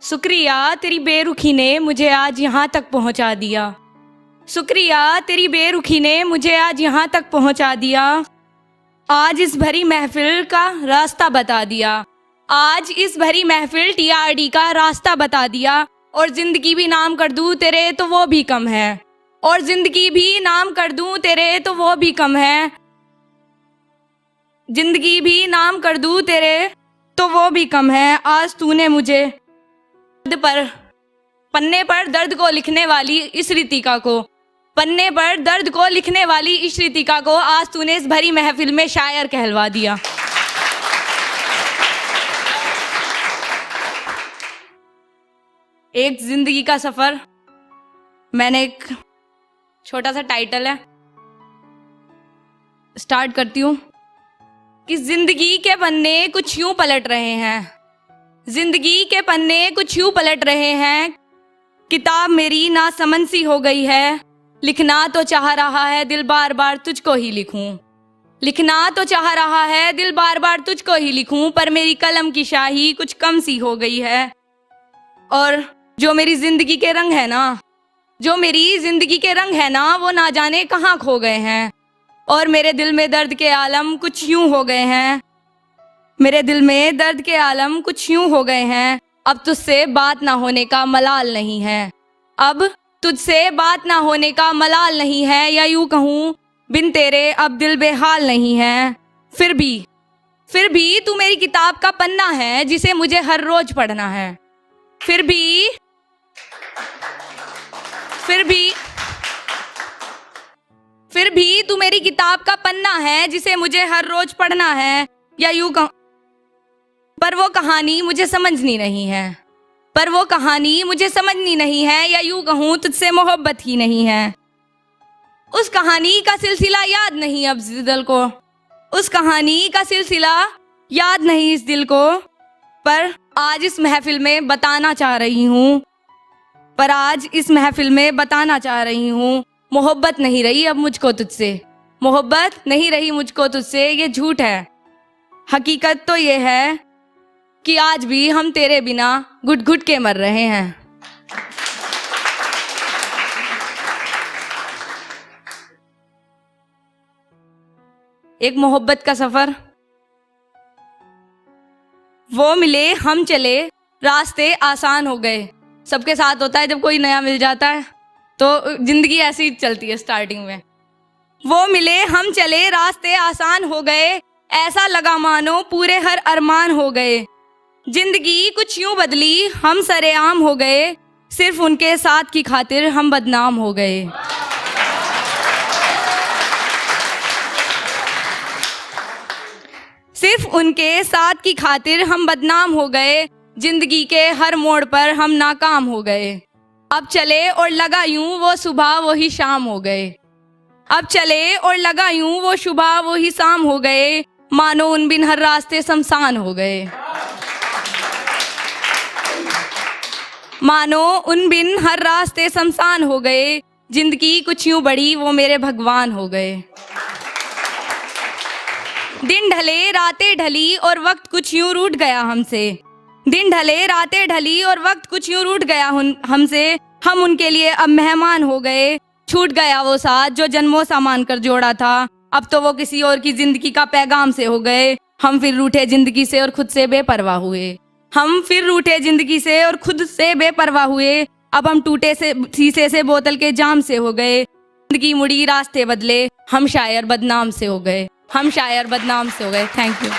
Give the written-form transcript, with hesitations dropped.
शुक्रिया तेरी बेरुखी ने मुझे आज यहाँ तक पहुँचा दिया। शुक्रिया तेरी बेरुखी ने मुझे आज यहाँ तक पहुँचा दिया। आज इस भरी महफिल का रास्ता बता दिया। आज इस भरी महफिल टीआरडी का रास्ता बता दिया। और जिंदगी भी नाम कर दूँ तेरे तो वो भी कम है। और जिंदगी भी नाम कर दूँ तेरे तो वो भी कम है। जिंदगी भी नाम कर दूँ तेरे तो वो भी कम है। आज तूने मुझे पन्ने पर दर्द को लिखने वाली इस रितिका को पन्ने पर दर्द को लिखने वाली इस रितिका को आज तूने इस भरी महफिल में शायर कहलवा दिया। एक जिंदगी का सफर, मैंने एक छोटा सा टाइटल है, स्टार्ट करती हूँ कि जिंदगी के पन्ने कुछ यूं पलट रहे हैं। जिंदगी के पन्ने कुछ यूं पलट रहे हैं। किताब मेरी नासमझ सी हो गई है। लिखना तो चाह रहा है दिल बार बार तुझको ही लिखूं। लिखना तो चाह रहा है दिल बार बार तुझको ही लिखूं। पर मेरी कलम की शाही कुछ कम सी हो गई है। और जो मेरी जिंदगी के रंग है ना, जो मेरी जिंदगी के रंग है ना, वो ना जाने कहाँ खो गए हैं। और मेरे दिल में दर्द के आलम कुछ यूं हो गए हैं। मेरे दिल में दर्द के आलम कुछ यूं हो गए हैं। अब तुझसे बात ना होने का मलाल नहीं है। अब तुझसे बात ना होने का मलाल नहीं है। या यूं कहूँ बिन तेरे अब दिल बेहाल नहीं है। फिर भी तू मेरी किताब का पन्ना है जिसे मुझे हर रोज पढ़ना है। फिर भी तू मेरी किताब का पन्ना है जिसे मुझे हर रोज पढ़ना है। या यूं कहूँ पर वो कहानी मुझे समझनी नहीं है। पर वो कहानी मुझे समझनी नहीं है। या यूं कहूँ तुझसे मोहब्बत ही नहीं है। उस कहानी का सिलसिला याद नहीं अब इस दिल को। उस कहानी का सिलसिला याद नहीं इस दिल को। पर आज इस महफिल में बताना चाह रही हूँ। पर आज इस महफिल में बताना चाह रही हूँ, मोहब्बत नहीं रही अब मुझको तुझसे। मोहब्बत नहीं रही मुझको तुझसे, ये झूठ है। हकीकत तो ये है कि आज भी हम तेरे बिना घुट घुट के मर रहे हैं। एक मोहब्बत का सफर, वो मिले हम चले रास्ते आसान हो गए। सबके साथ होता है जब कोई नया मिल जाता है तो जिंदगी ऐसी ही चलती है स्टार्टिंग में। वो मिले हम चले रास्ते आसान हो गए। ऐसा लगा मानो पूरे हर अरमान हो गए। जिंदगी कुछ यूं बदली हम सरेआम हो गए। सिर्फ उनके साथ की खातिर हम बदनाम हो गए। सिर्फ उनके साथ की खातिर हम बदनाम हो गए। जिंदगी के हर मोड़ पर हम नाकाम हो गए। अब चले और लगा यूं वो सुबह वो ही शाम हो गए। अब चले और लगा यूं वो सुबह वो ही शाम हो गए। मानो उन बिन हर रास्ते शमशान हो गए। मानो उन बिन हर रास्ते शमशान हो गए। जिंदगी कुछ यूं बड़ी वो मेरे भगवान हो गए। दिन ढले रातें ढली और वक्त कुछ यूं रूठ गया हमसे। दिन ढले रातें ढली और वक्त कुछ यूं रूठ गया हमसे। हम उनके लिए अब मेहमान हो गए। छूट गया वो साथ जो जन्मों सा मान कर जोड़ा था। अब तो वो किसी और की जिंदगी का पैगाम से हो गए। हम फिर रूठे जिंदगी से और खुद से बेपरवाह हुए। हम फिर रूठे जिंदगी से और खुद से बेपरवाह हुए। अब हम टूटे से शीशे से बोतल के जाम से हो गए। जिंदगी मुड़ी रास्ते बदले, हम शायर बदनाम से हो गए। हम शायर बदनाम से हो गए। Thank you.